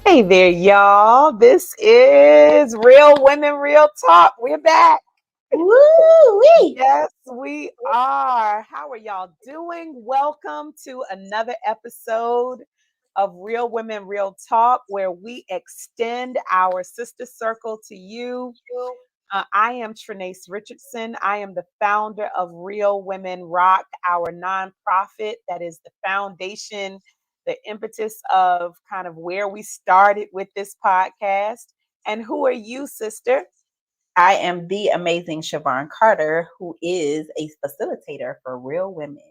Hey there, y'all. This is Real Women, Real Talk. We're back. Woo-wee. Yes, we are. How are y'all doing? Welcome to another episode of Real Women, Real Talk, where we extend our sister circle to you. I am Trenace Richardson. I am the founder of Real Women Rock, our nonprofit that is the foundation, the impetus of kind of where we started with this podcast. And who are you, sister? I am the amazing Shavon Carter, who is a facilitator for Real Women.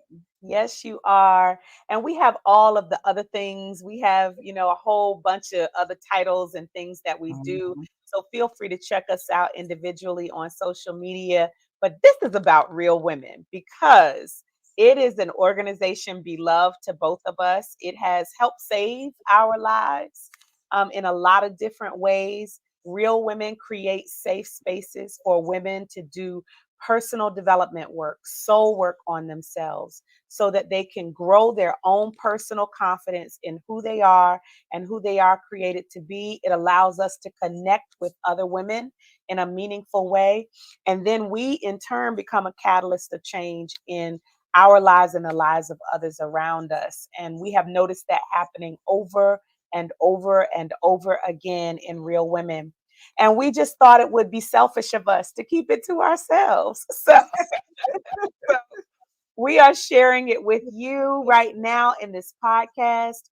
Yes, you are. And we have all of the other things. We have, a whole bunch of other titles and things that we do. Mhm. So feel free to check us out individually on social media. But this is about real women because it is an organization beloved to both of us. It has helped save our lives in a lot of different ways. Real women create safe spaces for women to do personal development work, soul work on themselves so that they can grow their own personal confidence in who they are and who they are created to be. It allows us to connect with other women in a meaningful way. And then we, in turn, become a catalyst of change in our lives and the lives of others around us. And we have noticed that happening over and over and over again in Real Women. And we just thought it would be selfish of us to keep it to ourselves. So we are sharing it with you right now in this podcast.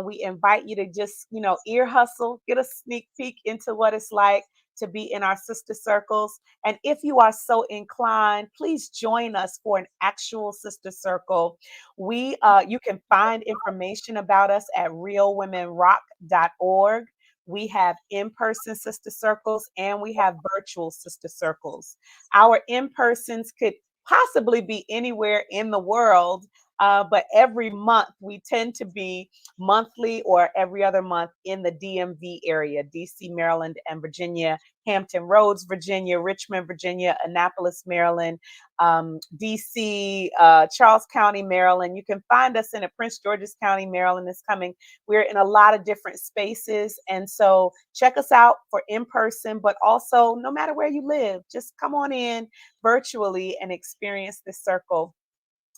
We invite you to just, ear hustle, get a sneak peek into what it's like to be in our sister circles. And if you are so inclined, please join us for an actual sister circle. You can find information about us at realwomenrock.org. We have in-person sister circles and we have virtual sister circles. Our in-persons could possibly be anywhere in the world. But every month we tend to be monthly or every other month in the DMV area, DC, Maryland, and Virginia, Hampton Roads, Virginia, Richmond, Virginia, Annapolis, Maryland, DC, Charles County, Maryland. You can find us in a Prince George's County, Maryland is coming. We're in a lot of different spaces. And so check us out for in person, but also no matter where you live, just come on in virtually and experience this circle.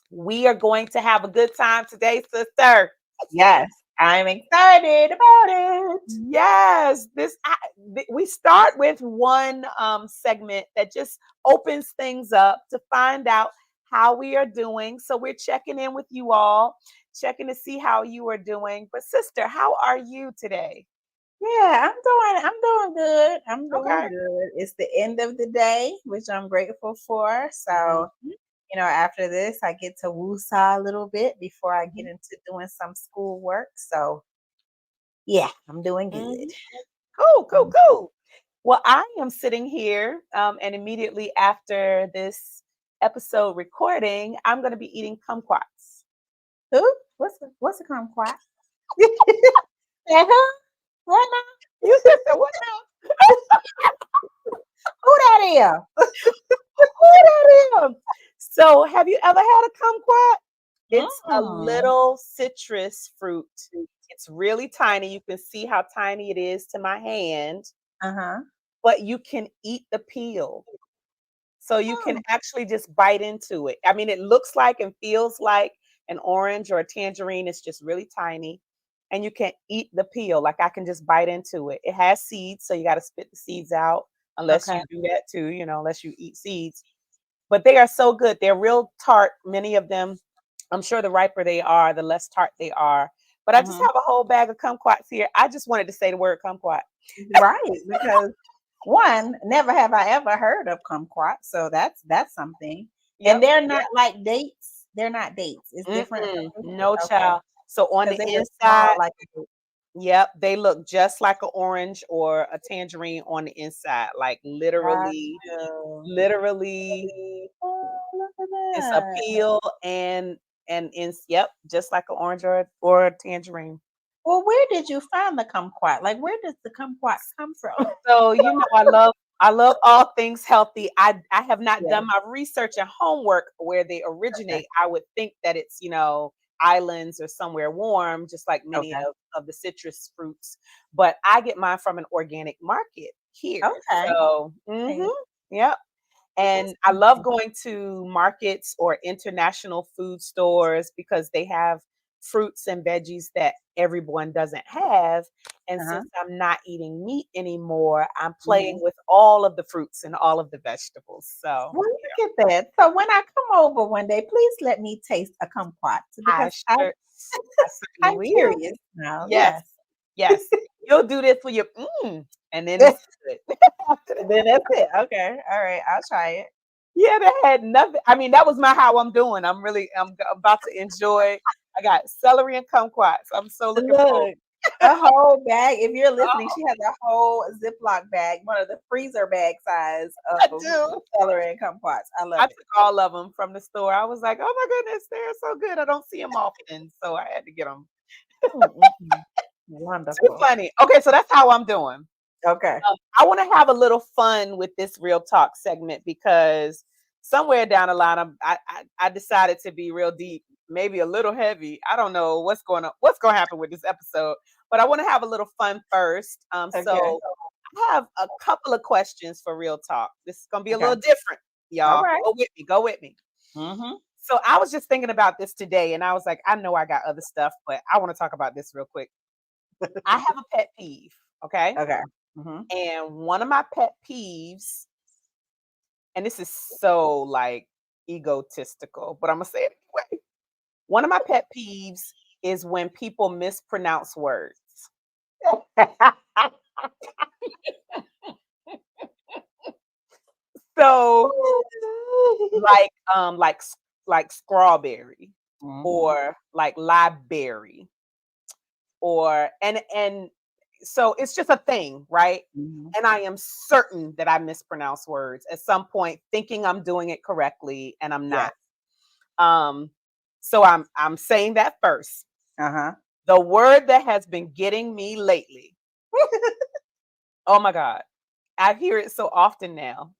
We are going to have a good time today, sister. Yes, I'm excited about it. Yes, we start with one segment that just opens things up to find out how we are doing. So we're checking in with you all, checking to see how you are doing. But sister, how are you today? Yeah, I'm doing good. I'm doing Okay. good. It's the end of the day, which I'm grateful for. So, Mhm, after this, I get to woosah a little bit before I get mhm, into doing some school work. So, yeah, I'm doing mhm. good. Cool, cool, Mhm. cool. Well, I am sitting here, and immediately after this episode recording, I'm going to be eating kumquats. Who? What's a kumquat? Uh-huh. What You said so. What now? Who that Who that is? So, have you ever had a kumquat? is? It's a little citrus fruit. It's really tiny. You can see how tiny it is to my hand, Uh-huh. but you can eat the peel. So you can Oh, actually just bite into it. I mean, it looks like and feels like an orange or a tangerine. It's just really tiny. And you can eat the peel. Like I can just bite into it. It has seeds, so you got to spit the seeds out unless okay. you do that too, unless you eat seeds. But they are so good. They're real tart, many of them. I'm sure the riper they are, the less tart they are. But I just Mhm. have a whole bag of kumquats here. I just wanted to say the word kumquat. Right, because one, never have I ever heard of kumquat, so that's something. And Yep. they're not like dates. They're not dates. It's different Mm-mm, from dates. no Okay, child. So on because the they look small inside, like a date. yep, they look just like an orange or a tangerine on the inside. Like Got literally, you. literally, Oh, look at it's a that. peel and in yep, just like an orange or a tangerine. Well, where did you find the kumquat? Like, where does the kumquat come from? So I love all things healthy. I have not Yeah. done my research and homework where they Okay. originate. I would think that it's islands or somewhere warm, just like many Okay. of the citrus fruits. But I get mine from an organic market here. Okay. So, Okay. yep. Well, that's And I love nice. going to markets or international food stores because they have fruits and veggies that everyone doesn't have. And Uh-huh. since I'm not eating meat anymore, I'm playing Mhm. with all of the fruits and all of the vegetables. So Well, look at that. So when I come over one day, please let me taste a kumquat I because sure, I certainly I'm will. curious now. Yes, Yes. yes. You'll do this for your, and then it's good. After that. Then that's it. Okay. All right. I'll try it. Yeah, that had nothing. I mean, that was my how I'm doing. I'm about to enjoy. I got celery and kumquats. I'm so looking forward. Look, a whole bag. If you're listening, Oh, she has a whole Ziploc bag, one of the freezer bag size I of do. celery and kumquats. I I love it. took all of them from the store. I was like, oh my goodness, they're so good. I don't see them often, so I had to get them. Mm, mm, mm. Too Wonderful. funny. Okay, so that's how I'm doing. Okay. I want to have a little fun with this real talk segment because somewhere down the line, I decided to be real deep, maybe a little heavy. I don't know what's going to happen with this episode, but I want to have a little fun first. Okay. So I have a couple of questions for real talk. This is going to be a Okay. little different, All y'all. right. Go with me. Go with me. Mm-hmm. So I was just thinking about this today, and I was like, I know I got other stuff, but I want to talk about this real quick. I have a pet peeve. Okay. Okay. Mm-hmm. And one of my pet peeves, and this is so like egotistical, but I'm gonna say it anyway. One of my pet peeves is when people mispronounce words. So like strawberry Mm-hmm. or like library or and so it's just a thing, right? Mm-hmm. And I am certain that I mispronounce words at some point, thinking I'm doing it correctly, and I'm Yes. not. Um, so I'm saying that first. Uh-huh. The word that has been getting me lately, oh my God, I hear it so often now,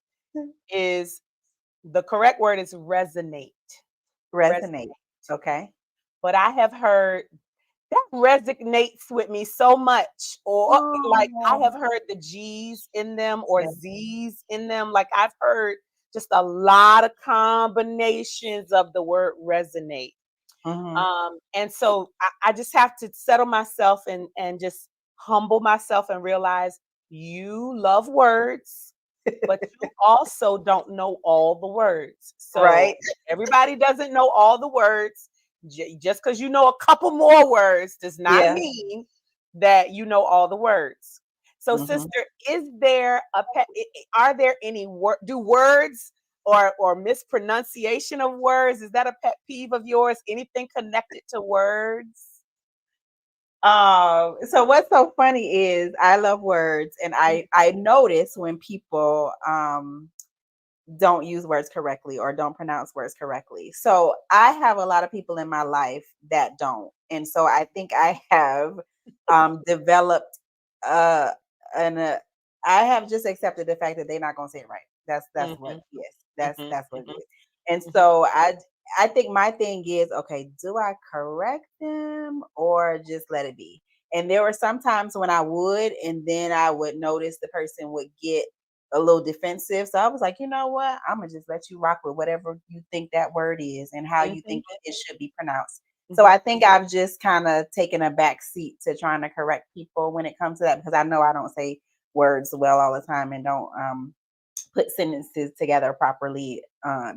is the correct word is resonate. Resonate. Resonate. Okay. But I have heard that resonates with me so much. Or like I Oh, have heard the G's in them or yeah. Z's in them. Like I've heard just a lot of combinations of the word resonate. Mm-hmm. And so I just have to settle myself and just humble myself and realize you love words, but you also don't know all the words. So Right. everybody doesn't know all the words. Just because you know a couple more words does not Yeah. mean that you know all the words. So, Mm-hmm. sister, is there a pet? Are there any do words or mispronunciation of words? Is that a pet peeve of yours? Anything connected to words? So what's so funny is I love words, and I notice when people don't use words correctly or don't pronounce words correctly. So I have a lot of people in my life that don't, and so I think I have developed uh an I have just accepted the fact that they're not going to say it right. That's what Mhm, yes, mhm, that's what it mhm, is. And mhm, so I think my thing is, okay, do I correct them or just let it be? And there were some times when I would, and then I would notice the person would get a little defensive. So I was like, you know what? I'm gonna just let you rock with whatever you think that word is and how you mhm, think it should be pronounced. So mhm, I think I've just kind of taken a back seat to trying to correct people when it comes to that because I know I don't say words well all the time and don't put sentences together properly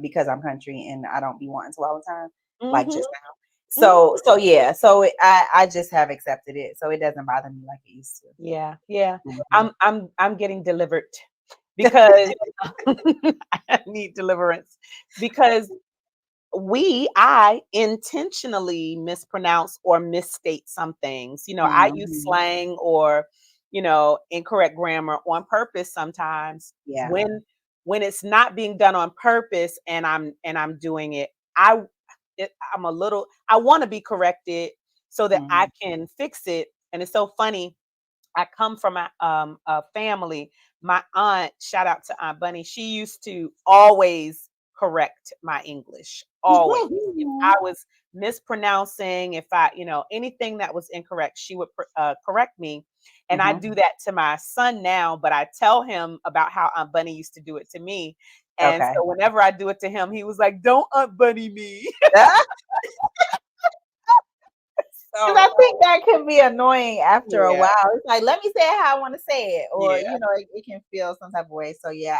because I'm country and I don't be wanting to all the time, like mhm, just now. mhm. So yeah, so I just have accepted it, so it doesn't bother me like it used to. Yeah, yeah. Mhm. I'm getting delivered because I need deliverance because I intentionally mispronounce or misstate some things. I use Mhm. slang or, incorrect grammar on purpose sometimes Yeah. when it's not being done on purpose and I'm doing it. I'm a little I want to be corrected so that I Mhm. can fix it. And it's so funny. I come from a family. My aunt, shout out to Aunt Bunny, she used to always correct my English always. If I was mispronouncing, if I, anything that was incorrect, she would correct me. And I do that to my son now, but I tell him about how Aunt Bunny used to do it to me. And Okay. so whenever I do it to him, he was like, "Don't Aunt Bunny me." Because I So think that can be annoying after a yeah, while. It's like, let me say it how I want to say it, or yeah, it can feel some type of way. So yeah,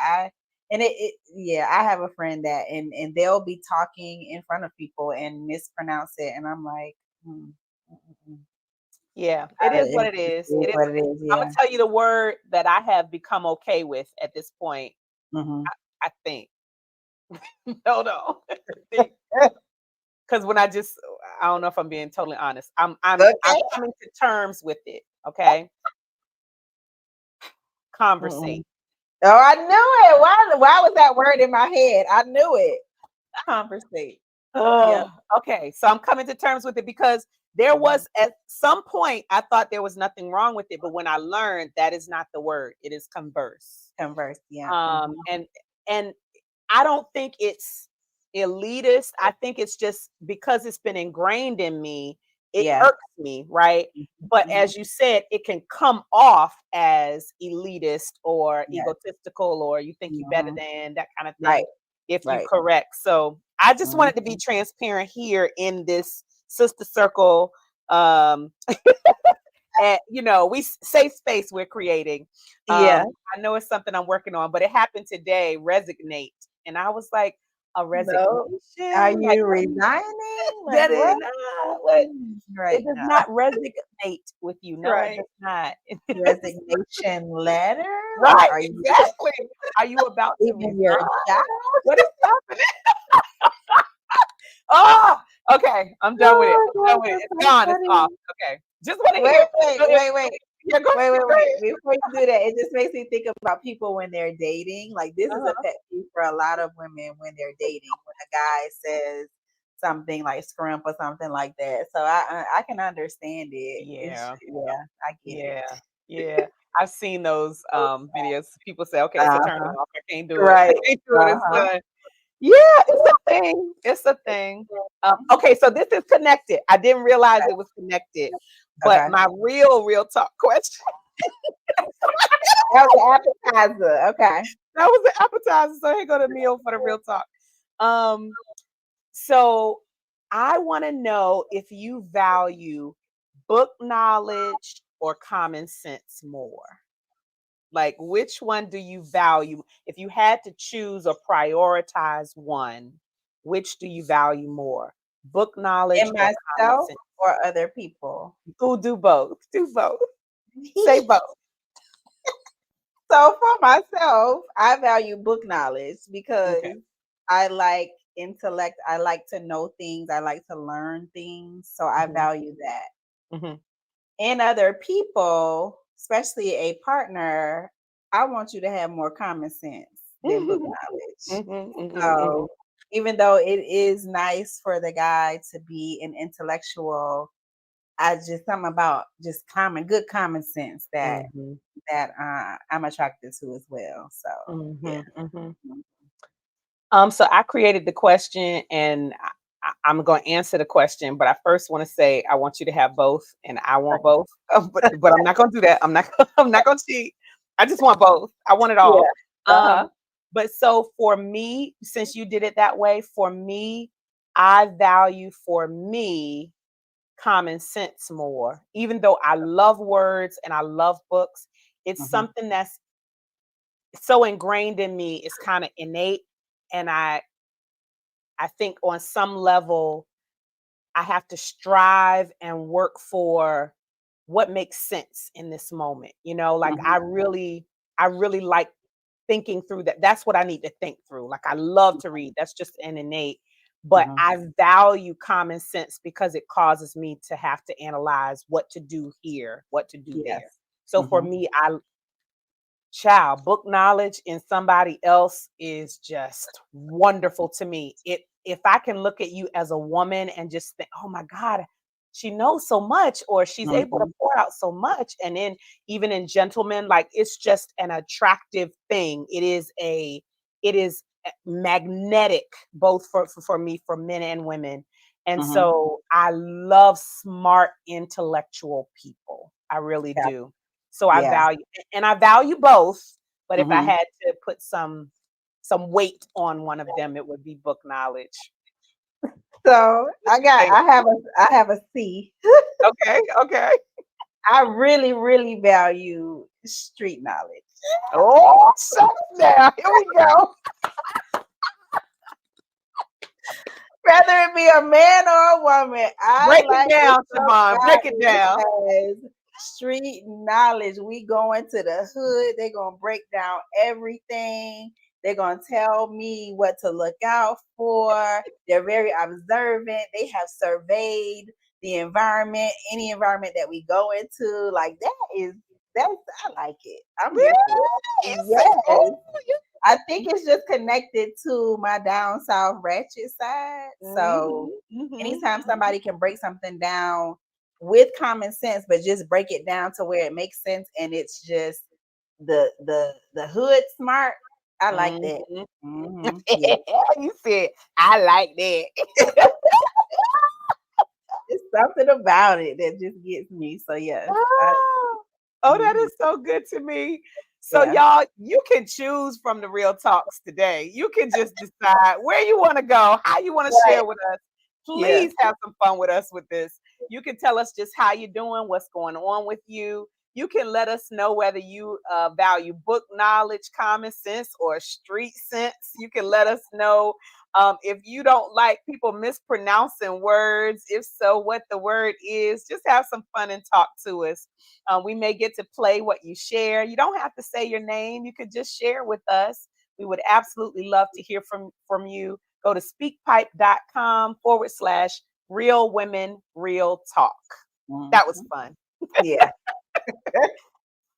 I have a friend that and they'll be talking in front of people and mispronounce it, and I'm like, mm, mm, mm, mm. yeah. It is what It it is. is It is. what it is. I'm gonna Yeah. tell you the word that I have become okay with at this point. Mm-hmm. I think. No, no. Because when I don't know if I'm being totally honest. I'm Okay. coming to terms with it. Okay, Mm-mm. conversate. Oh, I knew it. Why was that word in my head? I knew it. Conversate. Yeah. Okay, so I'm coming to terms with it because there Mhm. was at some point I thought there was nothing wrong with it, but when I learned that is not the word, it is converse. Converse. Yeah. Um, Mhm. and and I don't think it's elitist. I think it's just because it's been ingrained in me, it Yeah. irks me, right? But Mhm. as you said, it can come off as elitist or Yes. egotistical or you think you better Mhm. than that kind of Right. thing if you Right. correct. So I just Mhm. wanted to be transparent here in this sister circle and we safe space we're creating. Yeah. I know it's something I'm working on, but it happened today. Resignate, and I was like, a No. Are resignation, like you resigning? Like that is what? not what it Right does now. not resonate with you. No, it Right. does not. Resignation letter? Like, Right, are you exactly. Are you about to leaving your resign? job? What is happening? Oh, okay. I'm done with it. Oh I'm my done with gosh, it. that's It's so gone. It's off. funny. Okay. Just want to Wait, hear. wait, Go ahead. wait, wait. Yeah, go Wait, wait, go wait. ahead. Before you do that, it just makes me think about people when they're dating. Like this is a Uh-huh. pet peeve for a lot of women when they're dating. When a guy says something like "scrimp" or something like that. So I can understand it. It's Yeah. yeah, I get it. Yeah, yeah. I've seen those videos. People say, "Okay, it's a turn Uh-huh. off. I can't do it. I Right. can't do it. It's Uh-huh. done." Yeah, it's a thing. It's a thing. Okay, so this is connected. I didn't realize it was connected, but Okay. my real talk question. That was an appetizer. Okay. That was the appetizer. So here go the meal for the real talk. Um, so I want to know if you value book knowledge or common sense more. Like, which one do you value? If you had to choose or prioritize one, which do you value more? Book knowledge In or common myself sense? or other people. Who do both? Do both. Say both. So for myself, I value book knowledge because Okay. I like intellect. I like to know things. I like to learn things. So I Hmm. value that. Hmm. In other people, especially a partner, I want you to have more common sense than book Hmm. knowledge. Hmm. So even though it is nice for the guy to be an intellectual, I just something about just good common sense Hmm. that I'm attracted to as well. So yeah. Hmm. Hmm. So I created the question and I'm going to answer the question, but I first want to say I want you to have both and I want both. But I'm not going to do that. I'm not I'm not going to cheat. I just want both. I want it all. Yeah. Uh-huh. Um but so for me, since you did it that way, for me, I value for me common sense more. Even though I love words and I love books, it's Mhm. something that's so ingrained in me. It's kind of innate and I think on some level, I have to strive and work for what makes sense in this moment. Like Mhm. I really like thinking through that. That's what I need to think through. Like I love to read. That's just an innate. But Mhm. I value common sense because it causes me to have to analyze what to do here, what to do there. Yes. So for Mhm. me, book knowledge in somebody else is just wonderful to me. If I can look at you as a woman and just think, oh my God, she knows so much, or she's able to Mhm. pour out so much. And then even in gentlemen, like it's just an attractive thing. It is magnetic, both for me, for men and women. And Mm-hmm. so I love smart intellectual people. I really Yeah. do. So Yeah. I value both, but if I Mm-hmm. had to put some weight on one of them, it would be book knowledge. So What you think? I have a C. Okay, okay. I really, really value street knowledge. Oh, so now here we go. Whether it be a man or a woman, I Break it like down, Shavon. Break it somebody down. who has street knowledge. We go into the hood, they're gonna break down everything. They're gonna tell me what to look out for. They're very observant. They have surveyed the environment, any environment that we go into. Like that's I like it. I'm here for Really? it. You say, oh, Yes. I think it's just connected to my down south ratchet side. So anytime mhm. somebody can break something down with common sense, but just break it down to where it makes sense and it's just the hood smart, I like that. Mhm. Yeah. You said, I like that. It's something about it that just gets me. So yes. Oh, oh, that Mhm. is so good to me. So, Yeah. y'all, you can choose from the real talks today. You can just decide where you want to go, how you want to Right. share with us. Yeah. Please have some fun with us with this. You can tell us just how you're doing, what's going on with you. You can let us know whether you value book knowledge, common sense, or street sense. You can let us know if you don't like people mispronouncing words. If so, what the word is. Just have some fun and talk to us. We may get to play what you share. You don't have to say your name. You could just share with us. We would absolutely love to hear from you. Go to speakpipe.com/ real women, real talk. That was Mhm. fun. Yeah.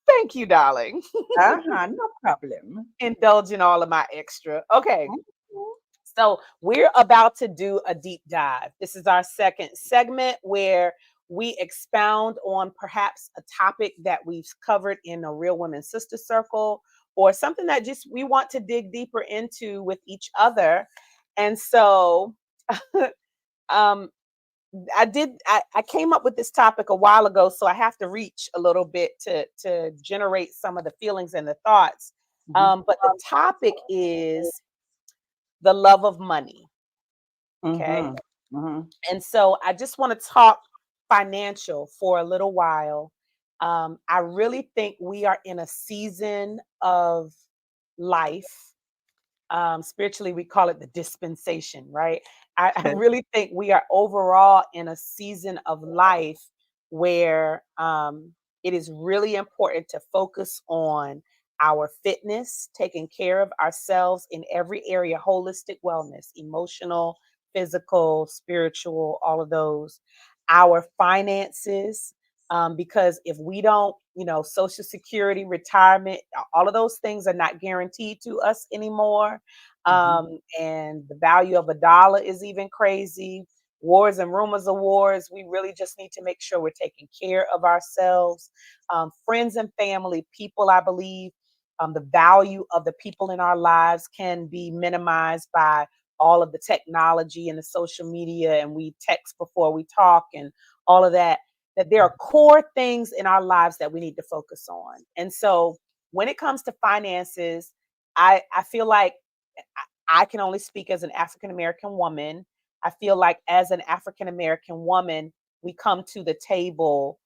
Thank you, darling. Uh-huh. No problem. Indulging all of my extra. Okay. Mhm. So we're about to do a deep dive. This is our second segment where we expound on perhaps a topic that we've covered in a Real Women Sister Circle, or something that just we want to dig deeper into with each other. And so um, I came up with this topic a while ago, so I have to reach a little bit to generate some of the feelings and the thoughts. Mhm. But the topic is the love of money. Okay. Mhm. Mhm. And so I just want to talk financial for a little while. I really think we are in a season of life. Spiritually, we call it the dispensation, right? I really think we are overall in a season of life where it is really important to focus on our fitness, taking care of ourselves in every area, holistic wellness, emotional, physical, spiritual, all of those, our finances. Because if we don't, Social Security, retirement, all of those things are not guaranteed to us anymore. Mhm. And the value of a dollar is even crazy. Wars and rumors of wars. We really just need to make sure we're taking care of ourselves. Friends and family, people, I believe the value of the people in our lives can be minimized by all of the technology and the social media, and we text before we talk and all of that. That there are core things in our lives that we need to focus on. And so when it comes to finances, I feel like I can only speak as an African American woman. I feel like as an African American woman, we come to the table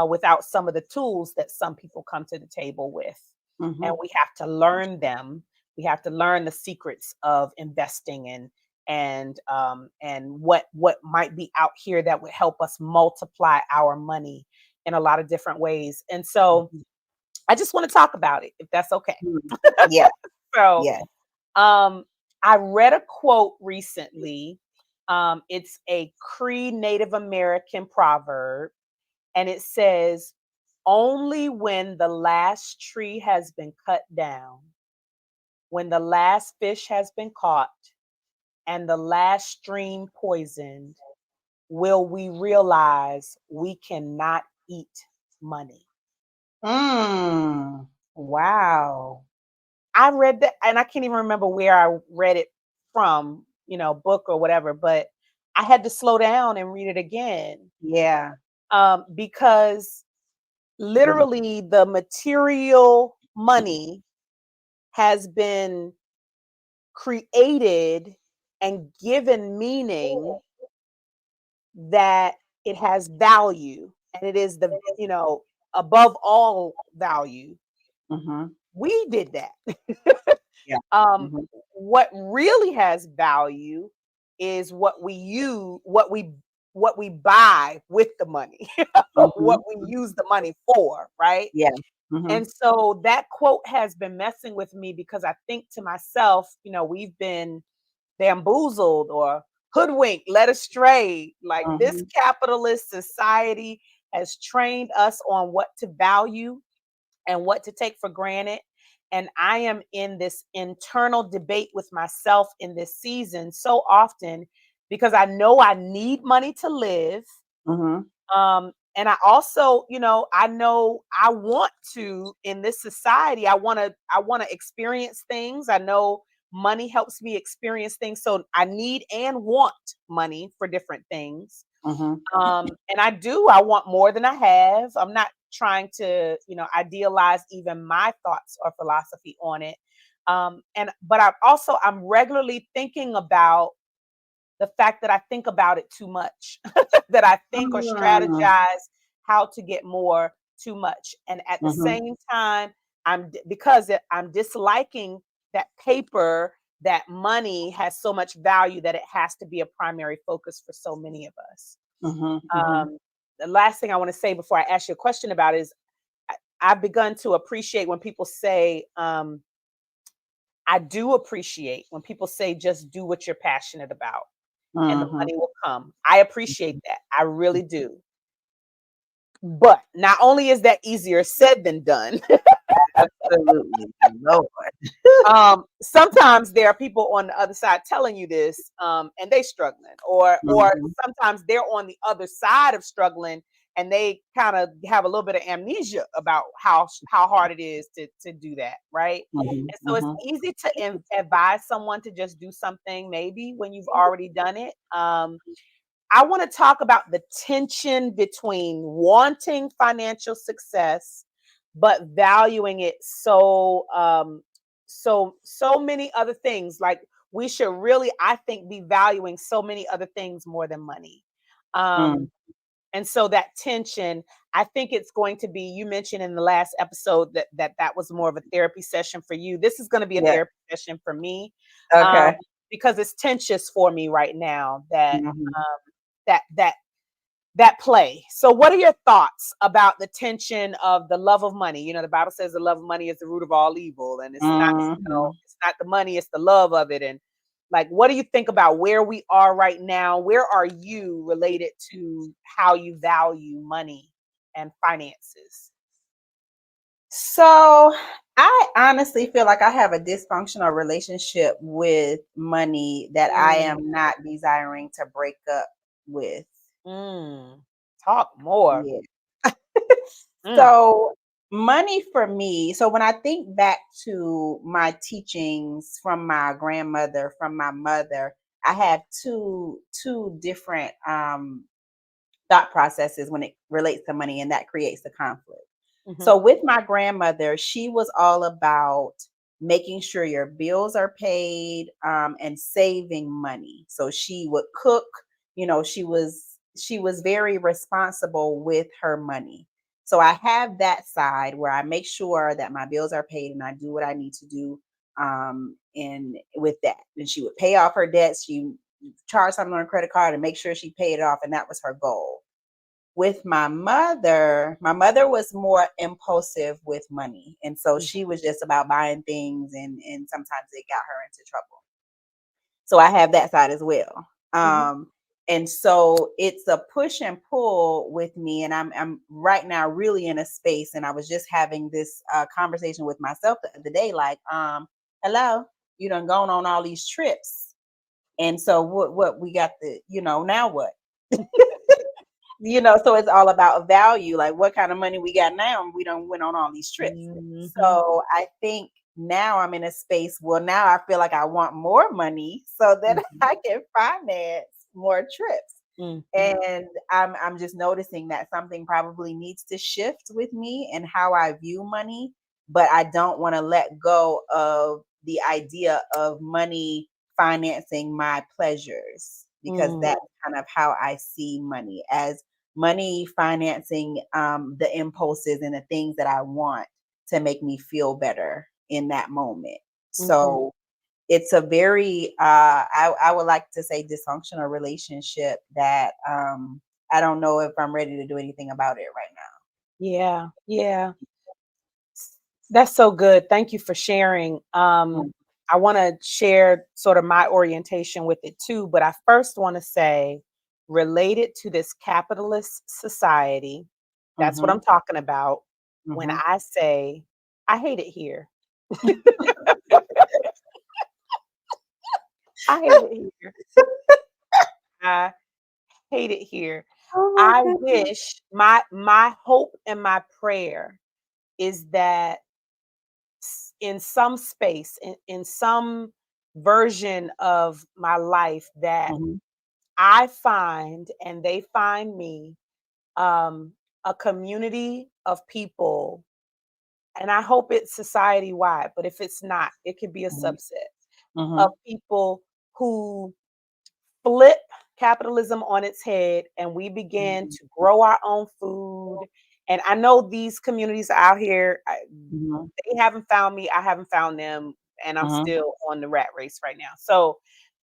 without some of the tools that some people come to the table with, and Mhm. we have to learn them. We have to learn the secrets of investing and what might be out here that would help us multiply our money in a lot of different ways. And so Mhm. I just want to talk about it, if that's okay. Mhm. Yeah. So Yeah. um, I read a quote recently. It's a Cree Native American proverb, and it says, only when the last tree has been cut down, when the last fish has been caught, and the last stream poisoned, will we realize we cannot eat money. Mm. Wow. I read that, and I can't even remember where I read it from, book or whatever, but I had to slow down and read it again, Yeah. because literally the material money has been created and given meaning that it has value, and it is the, above all value. Mm-hmm. We did that. Yeah. um Mm-hmm. what really has value is what we buy with the money, what we Mm-hmm. use the money for, right? Yeah. Mm-hmm. And so that quote has been messing with me, because I think to myself, we've been bamboozled or hoodwinked, led astray. Like, this Mm-hmm. capitalist society has trained us on what to value and what to take for granted. And I am in this internal debate with myself in this season so often, because I know I need money to live. Mm-hmm. And I also, I know I want to, in this society, I want to experience things. I know money helps me experience things. So I need and want money for different things. Mm-hmm. And I want more than I have. I'm not trying to, idealize even my thoughts or philosophy on it. But I'm regularly thinking about the fact that I think about it too much, that I think or strategize how to get more too much. And at the Mm-hmm. same time, I'm disliking that paper, that money has so much value that it has to be a primary focus for so many of us. Mm-hmm. Mm-hmm. Um, the last thing I want to say before I ask you a question about is, I've begun to appreciate when people say, I do appreciate when people say, just do what you're passionate about and the Mm-hmm. money will come. I appreciate that. I really do. But not only is that easier said than done, Absolutely. Lord. sometimes there are people on the other side telling you this, and they struggling, or Mm-hmm. sometimes they're on the other side of struggling, and they kind of have a little bit of amnesia about how hard it is to do that, right? Mm-hmm. And so it's Mm-hmm. easy to advise someone to just do something maybe when you've already done it. I want to talk about the tension between wanting financial success but valuing it so many other things. Like, we should really, I think, be valuing so many other things more than money. Mm. Um and so that tension, I think it's going to be, you mentioned in the last episode that was more of a therapy session for you. This is going to be a Yeah. therapy session for me, um, Okay. because it's tensious for me right now, Mm-hmm. that that that play. So what are your thoughts about the tension of the love of money? The Bible says the love of money is the root of all evil, and Mm-hmm. it's not the money, it's the love of it. And like, what do you think about where we are right now? Where are you related to how you value money and finances? So I honestly feel like I have a dysfunctional relationship with money that I Mm, am not desiring to break up with. mm. Talk more. Yeah. Mm, So money for me, so when I think back to my teachings from my grandmother, from my mother, I have two different thought processes when it relates to money, and that creates the conflict. mhm, So with my grandmother, she was all about making sure your bills are paid, and saving money. So she would cook, she was very responsible with her money. So I have that side where I make sure that my bills are paid and I do what I need to do, and with that. And she would pay off her debts. She charged something on her credit card and make sure she paid it off, and that was her goal. With my mother was more impulsive with money. And so mhm, she was just about buying things, and sometimes it got her into trouble. So I have that side as well. mhm, And so it's a push and pull with me. And I'm right now really in a space. And I was just having this conversation with myself the other day, like, hello, you done gone on all these trips. And so what we got now what? So it's all about value, like what kind of money we got now, and we don't went on all these trips. mhm, So I think now I'm in a space, well, now I feel like I want more money so that Mhm. I can finance more trips. Mhm. And I'm just noticing that something probably needs to shift with me and how I view money, but I don't want to let go of the idea of money financing my pleasures, because Mm. that's kind of how I see money, as money financing the impulses and the things that I want to make me feel better in that moment. Mhm. So it's a very I would like to say dysfunctional relationship that I don't know if I'm ready to do anything about it right Yeah. Yeah. That's so good. Thank you for sharing. now. I want to share sort of my orientation with it too, but I first want to say, related to this capitalist society, that's what Mm-hmm. I'm talking about when Mm-hmm. I say I hate it here. I hate it here. I hate it here. Oh my I goodness. wish my hope and my prayer is that in some space, in some version of my life, that Mm-hmm. I find and they find me um, a community of people, and I hope it's society wide, but if it's not, it could be a subset Mm-hmm. of people who flip capitalism on its head and we begin to grow our own food. And I know these communities are out here, Mm-hmm. they haven't found me, I haven't found them, and I'm Mm-hmm. still on the rat race right now. So,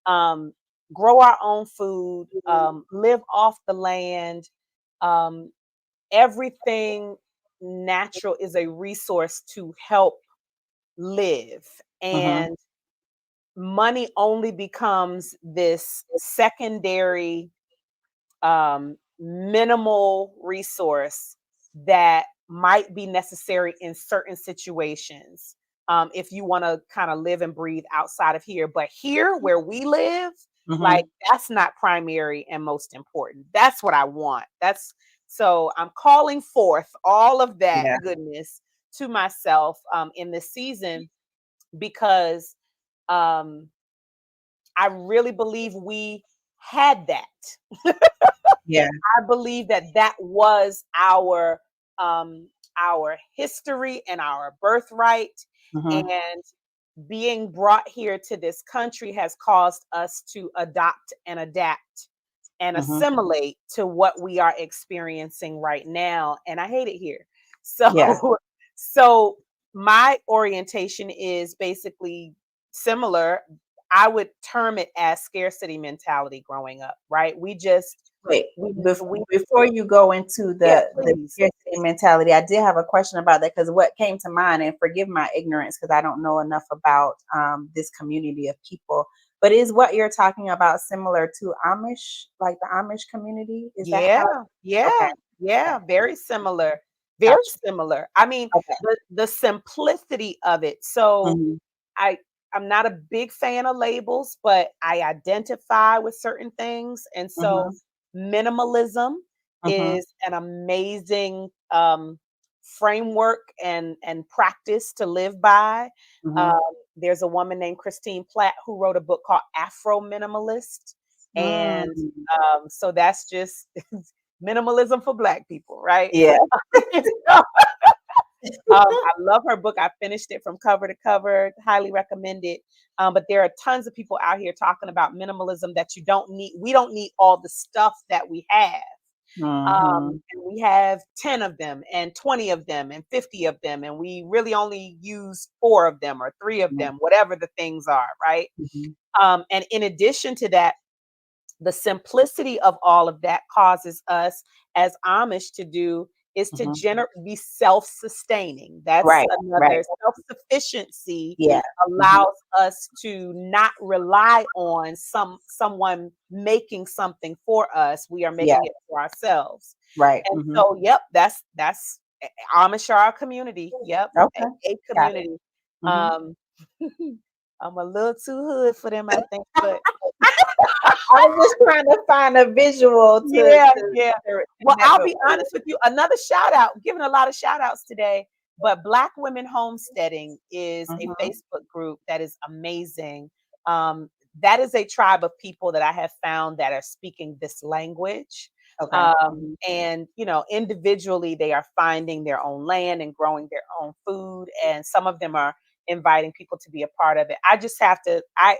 um, grow our own food, live off the land. Um, Everything natural is a resource to help live. Mm-hmm. And money only becomes this secondary, minimal resource that might be necessary in certain situations, if you want to kind of live and breathe outside of here. But here where we live, like, Mm-hmm. that's not primary and most important. That's what I want. That's so I'm calling forth all of that Yeah. goodness to myself in this season, because um, I really believe we had that. Yeah. I believe that that was um, our history and our birthright, Mm-hmm. and being brought here to this country has caused us to adopt and adapt and Mm-hmm. assimilate to what we are experiencing right now. And I hate it here. Yeah. So, so my orientation is basically similar. I would term it as scarcity mentality growing up, right? Wait, We before you go into yeah, the please. scarcity mentality, I did have a question about that, because what came to mind, and forgive my ignorance because I don't know enough about this community of people, but is what you're talking about similar to Amish, like the Amish community? Is that Yeah, how? Okay, yeah, okay, yeah, very similar. Very gotcha. similar. I mean, Okay. the simplicity of it. So Mm-hmm. I I'm not a big fan of labels, but I identify with certain things. And so Mm-hmm. minimalism Mm-hmm. is an amazing framework and practice to live by. Um, Mm-hmm. there's a woman named Christine Platt who wrote a book called Afro Minimalist. And Mm. so that's just minimalism for Black people, right? Yeah. So, I love her book. I finished it from cover to cover. Highly recommend it. But there are tons of people out here talking about minimalism, that you don't need. We don't need all the stuff that we have. Mm-hmm. And we have 10 of them and 20 of them and 50 of them. And we really only use 4 of them or 3 of them, whatever the things are, right? Mm-hmm. And in addition to that, the simplicity of all of that causes us as Amish to do is to Mm-hmm. be self-sustaining. That's Right. Right. another self-sufficiency Yeah. Mm-hmm. allows us to not rely on someone making something for us. We are Yeah. making it for ourselves. Right. And Mm-hmm. so, yep, that's Amish are our community. Yep, Okay. a Got it. community. Mm-hmm. Um, I'm a little too hood for them, I think, but I was just trying to find a visual to yeah, yeah. Well, connect I'll with be what you honest with you. Another shout out, giving a lot of shout outs today. But Black Women Homesteading is a Mm-hmm. Facebook group that is amazing. Um, that is a tribe of people that I have found that are speaking this language. Okay. Mm-hmm. And, individually, they are finding their own land and growing their own food. And some of them are inviting people to be a part of it. I just have to, I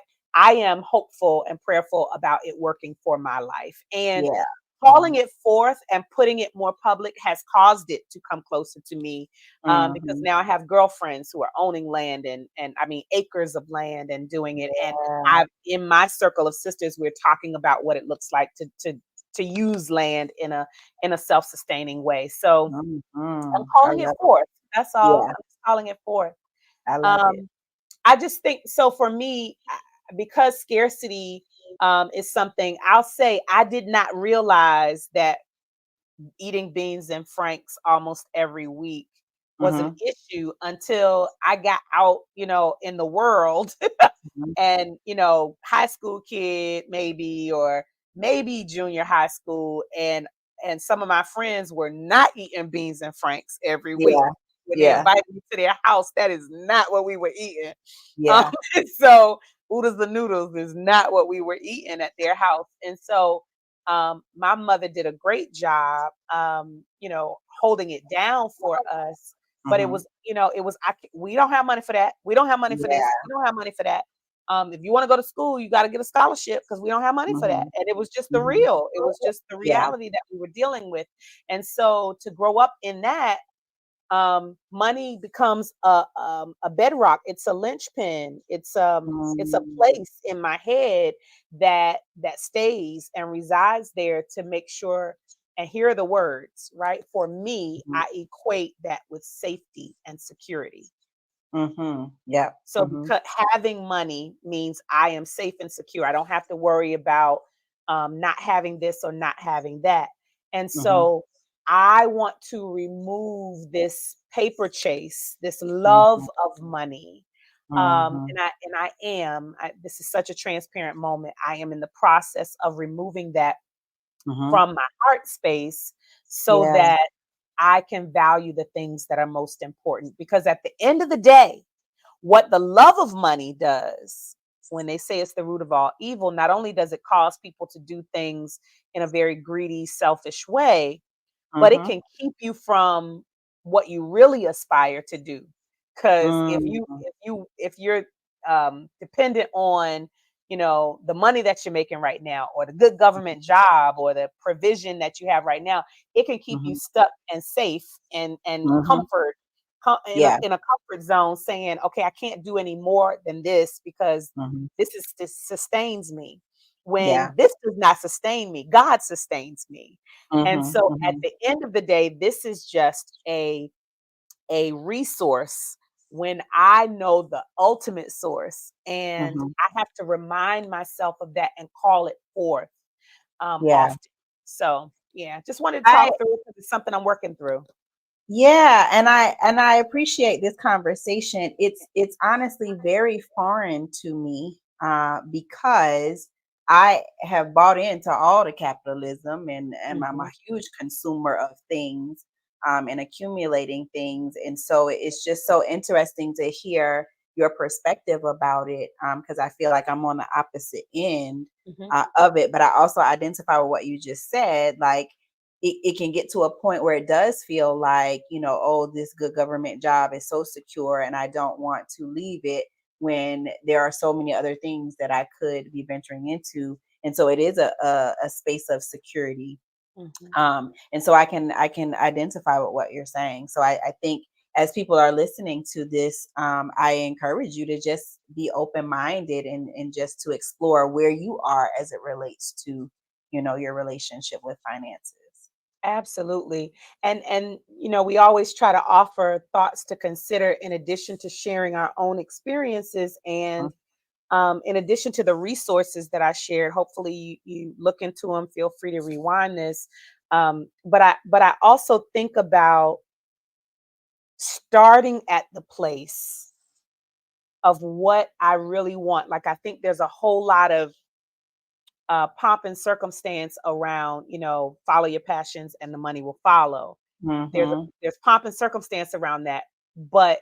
am hopeful and prayerful about it working for my life. And Yeah. calling Mm-hmm. it forth and putting it more public has caused it to come closer to me, because Mm-hmm. now I have girlfriends who are owning land and I mean acres of land and doing it. And Yeah. I've in my circle of sisters, we're talking about what it looks like to use land in a self-sustaining way. So I'm Mm-hmm. I calling it love it. forth. That's all. Yeah, I'm just calling it forth. I love it. Um, I just think so for me, because scarcity is something I'll say I did not realize that eating beans and franks almost every week was an Mm-hmm. issue until I got out, in the world Mm-hmm. and, high school kid maybe or maybe junior high school and some of my friends were not eating beans and franks every week. Yeah. When they Yeah. invited me to their house, that is not what we were eating. Um, Yeah. so oodles and noodles is not what we were eating at their house. And so my mother did a great job, holding it down for us. But it Mm-hmm. was, we don't have money for that. We don't have money for this. Yeah. We don't have money for that. If you want to go to school, you got to get a scholarship because we don't have money for that. Mm-hmm. And it was just the Mm-hmm. real. It was just the Yeah. reality that we were dealing with. And so to grow up in that, money becomes a bedrock. It's a linchpin. It's a Mm-hmm. place in my head that stays and resides there to make sure. And here are the words, right? For me, I equate that with safety and security. Mm-hmm. Yeah. So Mm-hmm. because having money means I am safe and secure. I don't have to worry about not having this or not having that. And Mm-hmm. so I want to remove this paper chase, this love Mm-hmm. of money. Mm-hmm. And I am. This is such a transparent moment. I am in the process of removing that Mm-hmm. from my heart space so Yeah. that I can value the things that are most important. Because at the end of the day, what the love of money does, when they say it's the root of all evil, not only does it cause people to do things in a very greedy, selfish way, but it Mm-hmm. can keep you from what you really aspire to do. Because if you Mm-hmm. if you if you're dependent on the money that you're making right now or the good government job or the provision that you have right now, it can keep you Mm-hmm. stuck and safe and Mm-hmm. comfort in a, Yeah. in a comfort zone, saying, okay, I can't do any more than this because Mm-hmm. this sustains me. Yeah. When this does not sustain me, God sustains me. And Mm-hmm. so at Mm-hmm. the end of the day, this is just a resource when I know the ultimate source. And Mm-hmm. I have to remind myself of that and call it forth Yeah. often. So yeah, just wanted to I talk through it because it's something I'm working through. Yeah, and I appreciate this conversation. It's honestly very foreign to me, because I have bought into all the capitalism and I'm a Mhm. huge consumer of things, and accumulating things, and so it's just so interesting to hear your perspective about it, because I feel like I'm on the opposite end Mhm. of it, but I also identify with what you just said, like it can get to a point where it does feel like, oh, this good government job is so secure and I don't want to leave it when there are so many other things that I could be venturing into. And so it is a space of security. Mhm. And so I can identify with what you're saying. So I think as people are listening to this, I encourage you to just be open minded and just to explore where you are as it relates to, your relationship with finances. Absolutely. And we always try to offer thoughts to consider in addition to sharing our own experiences and in addition to the resources that I shared. Hopefully you look into them, feel free to rewind this. But I also think about starting at the place of what I really want. Like I think there's a whole lot of pomp and circumstance around, follow your passions and the money will follow. There's Mhm. there's pomp and circumstance around that. But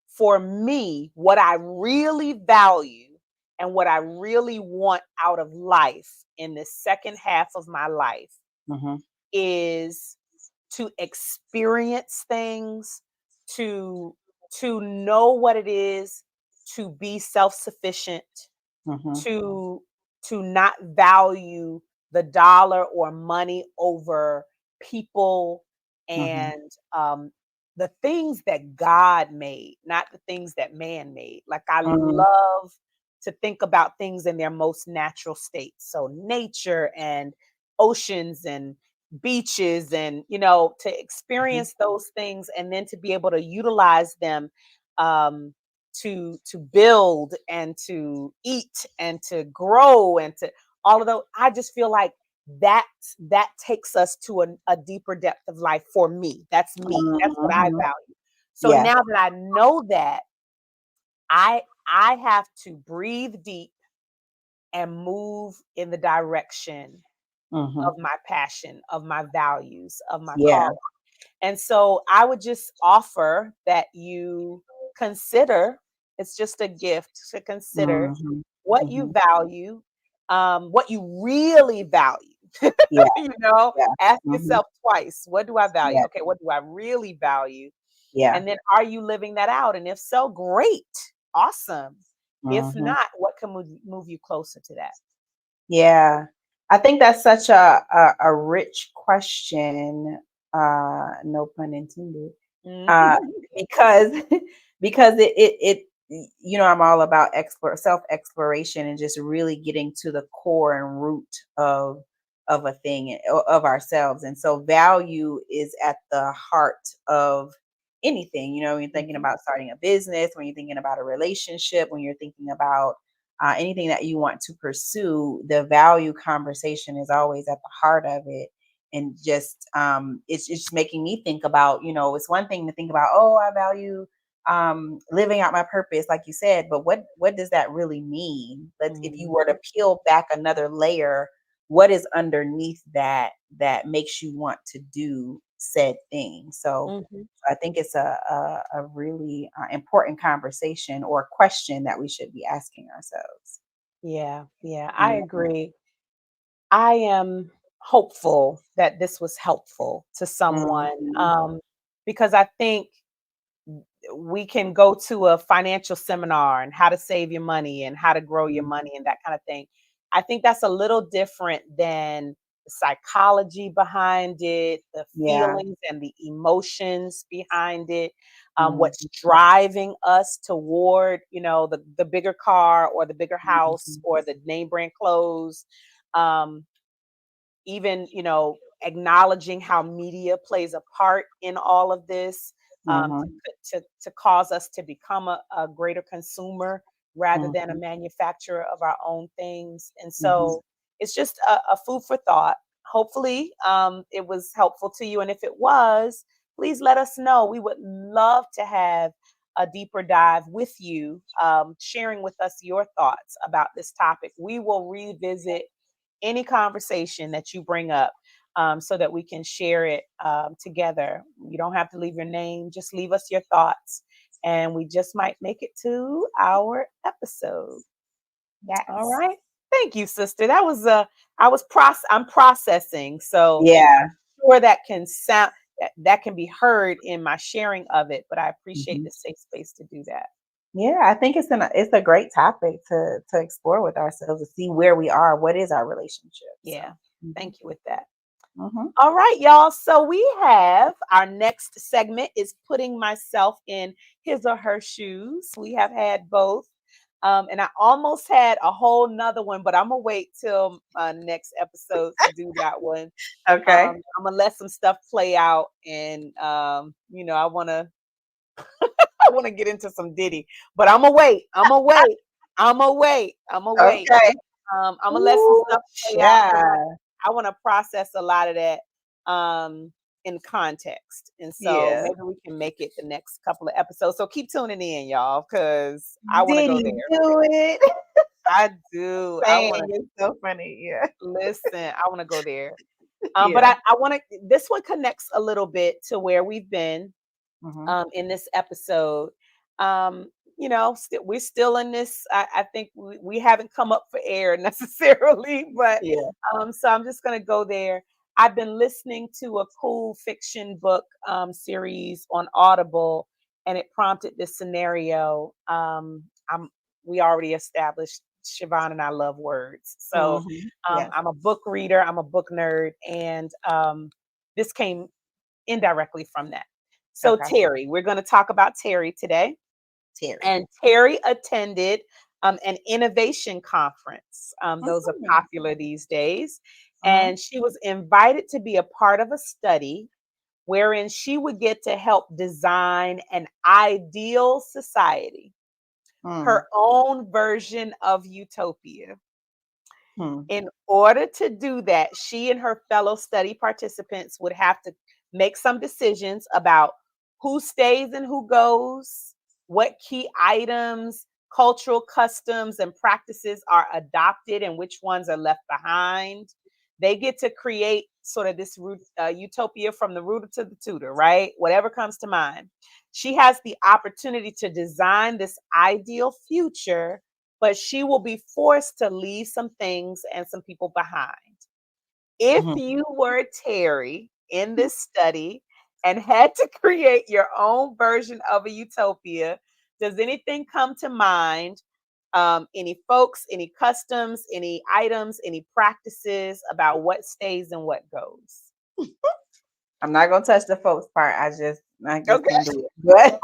for me, what I really value and what I really want out of life in the second half of my life Mm-hmm. is to experience things, to know what it is to be self-sufficient, Mm-hmm. to not value the dollar or money over people Mm-hmm. and the things that God made, not the things that man made. Like I Mm-hmm. love to think about things in their most natural state. So nature and oceans and beaches and to experience those things and then to be able to utilize them um to build and to eat and to grow and to all of those. I just feel like that takes us to a deeper depth of life for me. That's me. That's what I Mm-hmm. value. So Yeah. now that I know that, I have to breathe deep and move in the direction Mm-hmm. of my passion, of my values, of my Yeah. call. And so I would just offer that you consider, it's just a gift to consider Mm-hmm. what Mm-hmm. you value, what you really value. Yeah. Yeah. Ask Mm-hmm. yourself twice, what do I value? Yeah. Okay, what do I really value? Yeah. And then are you living that out? And if so, great, awesome. If Mm-hmm. not, what can move you closer to that? Yeah. I think that's such a rich question, no pun intended. Uh, Mhm. because because I'm all about self exploration and just really getting to the core and root of a thing, of ourselves. And so value is at the heart of anything. When you're thinking Mhm. about starting a business, when you're thinking about a relationship, when you're thinking about anything that you want to pursue, the value conversation is always at the heart of it. And just it's just making me think about, it's one thing to think about, oh, I value living out my purpose, like you said, but what does that really mean? Let's If you were to Mhm. peel back another layer, what is underneath that makes you want to do said thing? So Mhm. I think it's a really important conversation or question that we should be asking ourselves. Yeah, yeah, I Yeah. agree. I am hopeful that this was helpful to someone Mhm. because I think we can go to a financial seminar and how to save your money and how to grow your Mhm. money and that kind of thing. I think that's a little different than the psychology behind it, the Yeah. feelings and the emotions behind it, what's Mhm. driving us toward, the bigger car or the bigger house Mhm. or the name brand clothes. Um, Even acknowledging how media plays a part in all of this, Mhm. to cause us to become a greater consumer rather than a Mhm. manufacturer of our own things. And Mhm. so it's just a food for thought. Hopefully it was helpful to you, and if it was, please let us know. We would love to have a deeper dive with you, sharing with us your thoughts about this topic. We will revisit any conversation that you bring up, so that we can share it together. You don't have to leave your name, just leave us your thoughts, and we just might make it to our episode. All Yes. right. Thank you, sister. That was I'm processing. So Yeah. sure that can sound that can be heard in my sharing of it, but I appreciate Mhm. the safe space to do that. Yeah, I think it's a great topic to explore with ourselves, to see where we are, what is our relationship. So, Yeah. mhm. Thank you with that. Mhm. All right, y'all. So we have our next segment is putting myself in his or her shoes. We have had both. And I almost had a whole nother one, but I'm gonna wait till next episode to do that one. Okay. I'm gonna let some stuff play out, and I wanna get into some Diddy, but I'm gonna wait. I'm gonna wait. I'm gonna wait. I'm gonna wait. Okay. I'm gonna let some Ooh, stuff play out because child. I want to process a lot of that in context. And so Yeah. maybe we can make it the next couple of episodes. So keep tuning in, y'all, because I want to Did go he there. do it? I do. I want to Saying it's so funny. Yeah. listen. I want to go there. But Yeah. I want to, this one connects a little bit to where we've been. Mm-hmm. in this episode. Um, we're still in this. I think we haven't come up for air necessarily, but Yeah. so I'm just going to go there. I've been listening to a cool fiction book series on Audible, and it prompted this scenario. I'm We already established Shavon and I love words, so Mm-hmm. Yes. I'm a book reader. I'm a book nerd, and this came indirectly from that. So, Okay. Terry, we're going to talk about Terry today. Terry. And Terry attended an innovation conference. Those are Mm-hmm. popular these days. Mm-hmm. And she was invited to be a part of a study wherein she would get to help design an ideal society, Mm-hmm. her own version of utopia. Mm-hmm. In order to do that, she and her fellow study participants would have to make some decisions about who stays and who goes, what key items, cultural customs, and practices are adopted and which ones are left behind. They get to create sort of this utopia from the rooter to the tutor, right? Whatever comes to mind. She has the opportunity to design this ideal future, but she will be forced to leave some things and some people behind. If Mm-hmm. you were Terry in this study and had to create your own version of a utopia, does anything come to mind? Any folks, any customs, any items, any practices about what stays and what goes? I'm not gonna touch the folks part. I just Okay. can't do it. But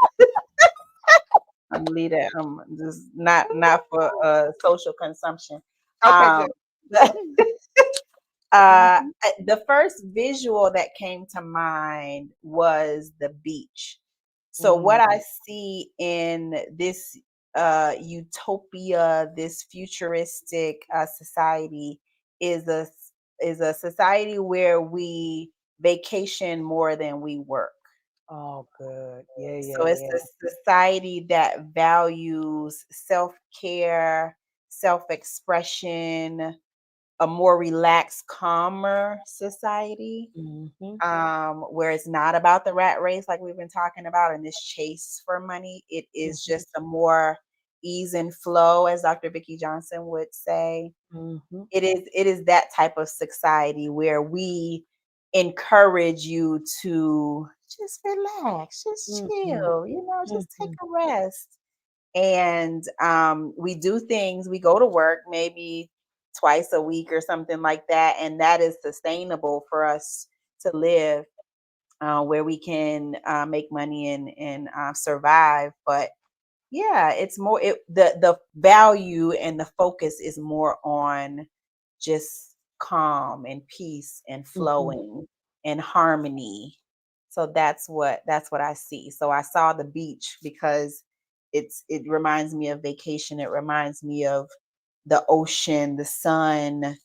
I'm leave that. I'm just not for social consumption. Okay, Um, good. Mhm. the first visual that came to mind was the beach. So what Mm. I see in this utopia, this futuristic society, is a society where we vacation more than we work. Oh, good. Yeah, yeah, So it's yeah. a society that values self-care, self-expression, a more relaxed, calmer society, Mhm. where it's not about the rat race like we've been talking about and this chase for money. It is Mhm. just a more ease and flow, as Dr. Vicki Johnson would say. Mhm. It is that type of society where we encourage you to just relax, just Mhm. chill, just take Mhm. a rest. And we do things, we go to work maybe twice a week or something like that, and that is sustainable for us to live, where we can make money and survive. But yeah, it's more the value and the focus is more on just calm and peace and Mhm. flowing and harmony. So that's what I see. So I saw the beach because it reminds me of vacation. It reminds me of the ocean, the sun,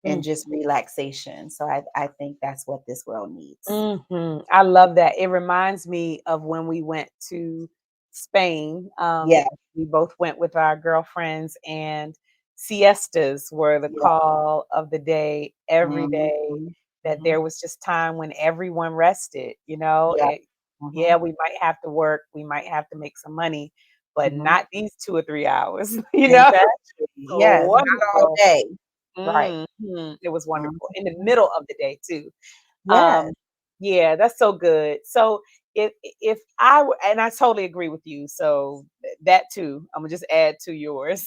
and Mm. just relaxation. So I think that's what this world needs. Mhm. I love that. It reminds me of when we went to Spain. Yeah, We both went with our girlfriends, and siestas were the yeah. call of the day every Mhm, day. That mhm. there was just time when everyone rested. Yeah. Yeah, Mhm, we might have to work, we might have to make some money, but mhm. not these 2 or 3 hours. You know, Exactly. so Yes, not all wonderful. day. Right. It was wonderful in the Mhm. middle of the day too. Yes. Um, yeah, that's so good. So if I were, and I totally agree with you. So that too, I'm gonna just add to yours.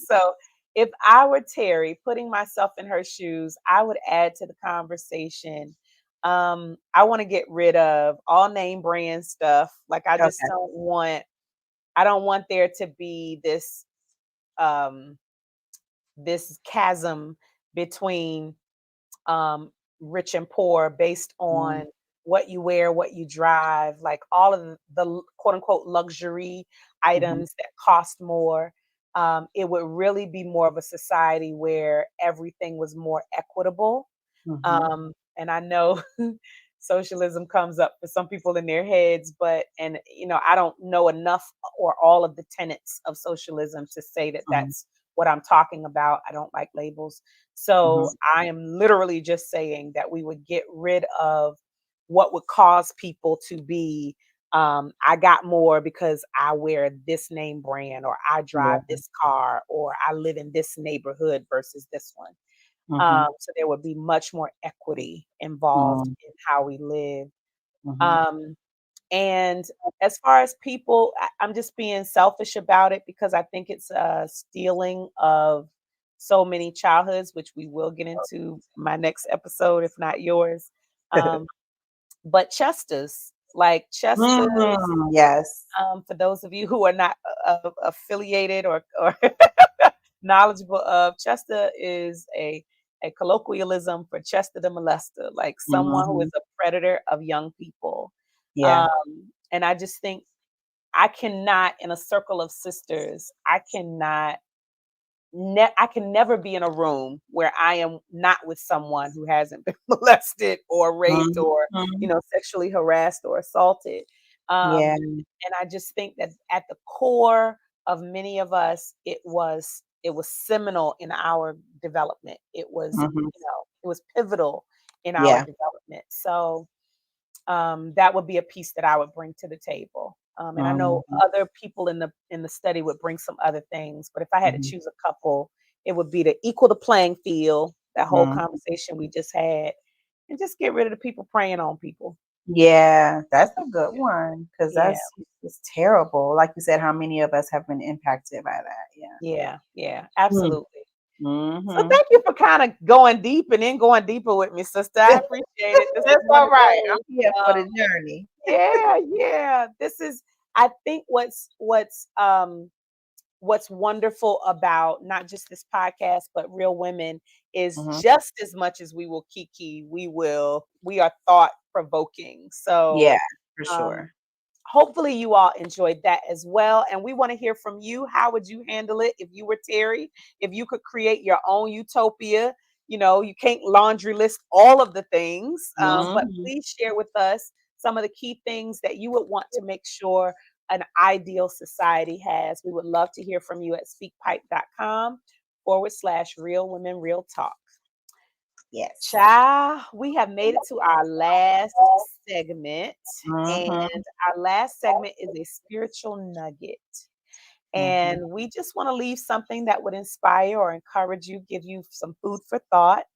So if I were Terry, putting myself in her shoes, I would add to the conversation. I want to get rid of all name brand stuff. Like Okay. I don't want there to be um this chasm between um, rich and poor based Mm, on what you wear, what you drive, like all of the quote unquote luxury mhm, items that cost more. It would really be more of a society where everything was more equitable. mhm, And I know socialism comes up for some people in their heads, but, and, I don't know enough or all of the tenets of socialism to say that mhm, that's what I'm talking about. I don't like labels. mhm, So I am literally just saying that we would get rid of what would cause people to be I got more because I wear this name brand, or I drive Yeah. this car, or I live in this neighborhood versus this one. Mhm. So there would be much more equity involved Mm, in how we live. mhm. Um, and as far as people, I'm just being selfish about it because I think it's a stealing of so many childhoods, which we will get into my next episode, if not yours. Um, but Chesters, like Chesters, Yes. for those of you who are not affiliated or knowledgeable of, Chester is a colloquialism for Chester the molester, like someone who is Mhm. a predator of young people. Yeah. And I just think I cannot, in a circle of sisters, I can never be in a room where I am not with someone who hasn't been molested or raped or, Mhm. sexually harassed or assaulted. Yeah. And I just think that at the core of many of us, it was seminal in our development. Mhm. It was pivotal in our Yeah. development. So that would be a piece that I would bring to the table. And I know Mhm. other people in the study would bring some other things, but if I had to Mhm. choose a couple, it would be to equal the playing field, that whole Mhm. conversation we just had, and just get rid of the people preying on people. Yeah, that's a good one because Yeah, that's it's terrible. Like you said, how many of us have been impacted by that? Yeah. yeah, yeah, Mm. absolutely. So Mhm. thank you for kind of going deep and then going deeper with me, sister. I appreciate it. This is That's one all of right. I'm those. here for Um, the journey. yeah, yeah. This is. I think what's wonderful about not just this podcast but Real Women is Mhm. just as much as we will kiki, we are thought provoking. So Yeah, for um sure. hopefully you all enjoyed that as well, and we want to hear from you. How would you handle it if you were Terry? If you could create your own utopia, you can't laundry list all of the things, but Mhm. please share with us some of the key things that you would want to make sure an ideal society has. We would love to hear from you at speakpipe.com/real women real talk. Yes. Child, we have made it to our last segment, Mhm. and our last segment is a spiritual nugget. Mhm. And we just want to leave something that would inspire or encourage you, give you some food for thought.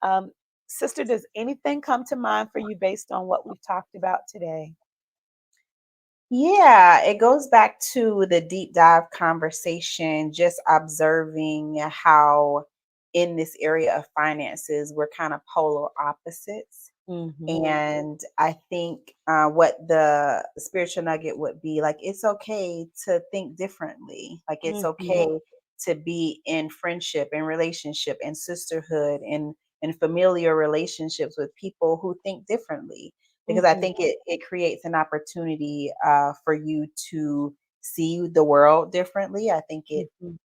Um, Sister, does anything come to mind for you based on what we've talked about today? Yeah, it goes back to the deep dive conversation, just observing how in this area of finances, we're kind of polar opposites. Hmm. And I think what the spiritual nugget would be like, it's okay to think differently. Like, it's Hmm. okay to be in friendship and relationship and sisterhood and familiar relationships with people who think differently. Because I Hmm. think it creates an opportunity for you to see the world differently. I think it Hmm.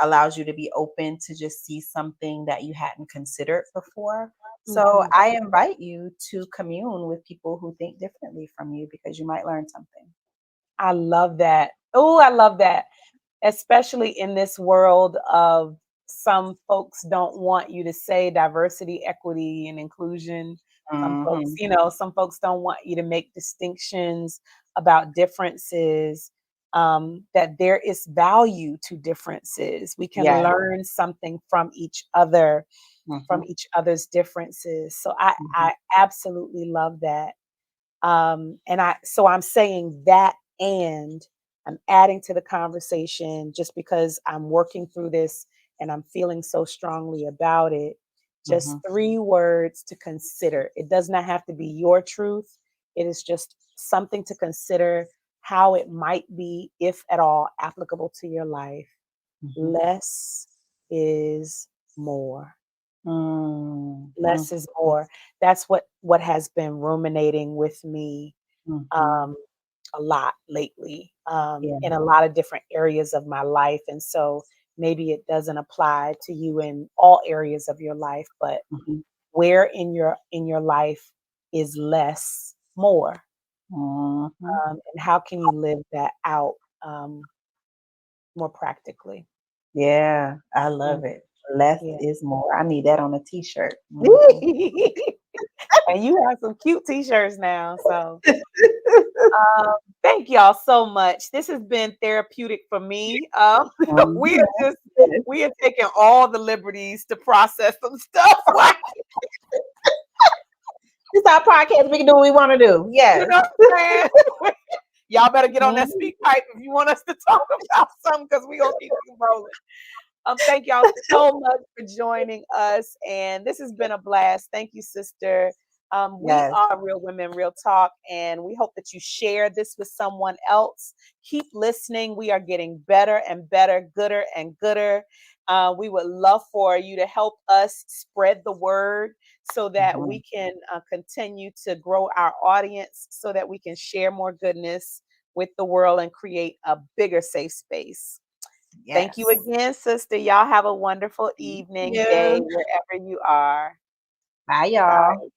allows you to be open to just see something that you hadn't considered before. So Hmm. I invite you to commune with people who think differently from you because you might learn something. I love that. Oh, I love that. Especially in this world of, some folks don't want you to say diversity, equity, and inclusion. Hmm. Some folks don't want you to make distinctions about differences, that there is value to differences. We can Yes. learn something from Hmm. each other's differences. So I Hmm. absolutely love that. So I'm saying that, and I'm adding to the conversation just because I'm working through this and I'm feeling so strongly about it. Just Hmm. three words to consider. It does not have to be your truth. It is just something to consider how it might be, if at all, applicable to your life. Hmm. Less is more. Hmm. Less is more. That's what has been ruminating with me, Hmm. um, a lot lately, Yeah. in a lot of different areas of my life. And so maybe it doesn't apply to you in all areas of your life, but Hmm. where in your life is less more? Hmm. And how can you live that out, um, more practically? Yeah, I Mm, love it. Less yeah. is more. I need that on a t-shirt. Hmm. And you have some cute t-shirts now. So thank y'all so much. This has been therapeutic for me. We are just we are taking all the liberties to process some stuff. Like, This is our podcast. We can do what we want to do. you Yes. know what I'm saying? Y'all better get on that Mhm. speak pipe if you want us to talk about something because we gonna keep it rolling. Thank y'all so much for joining us. And this has been a blast. Thank you, sister. We Yes. are Real Women, Real Talk, and we hope that you share this with someone else. Keep listening. We are getting better and better, gooder and gooder. We would love for you to help us spread the word so that Mhm. we can continue to grow our audience, so that we can share more goodness with the world and create a bigger safe space. Thank you Yes. again, sister. Y'all have a wonderful Thank evening, day, you. wherever you are. Bye, All y'all. right.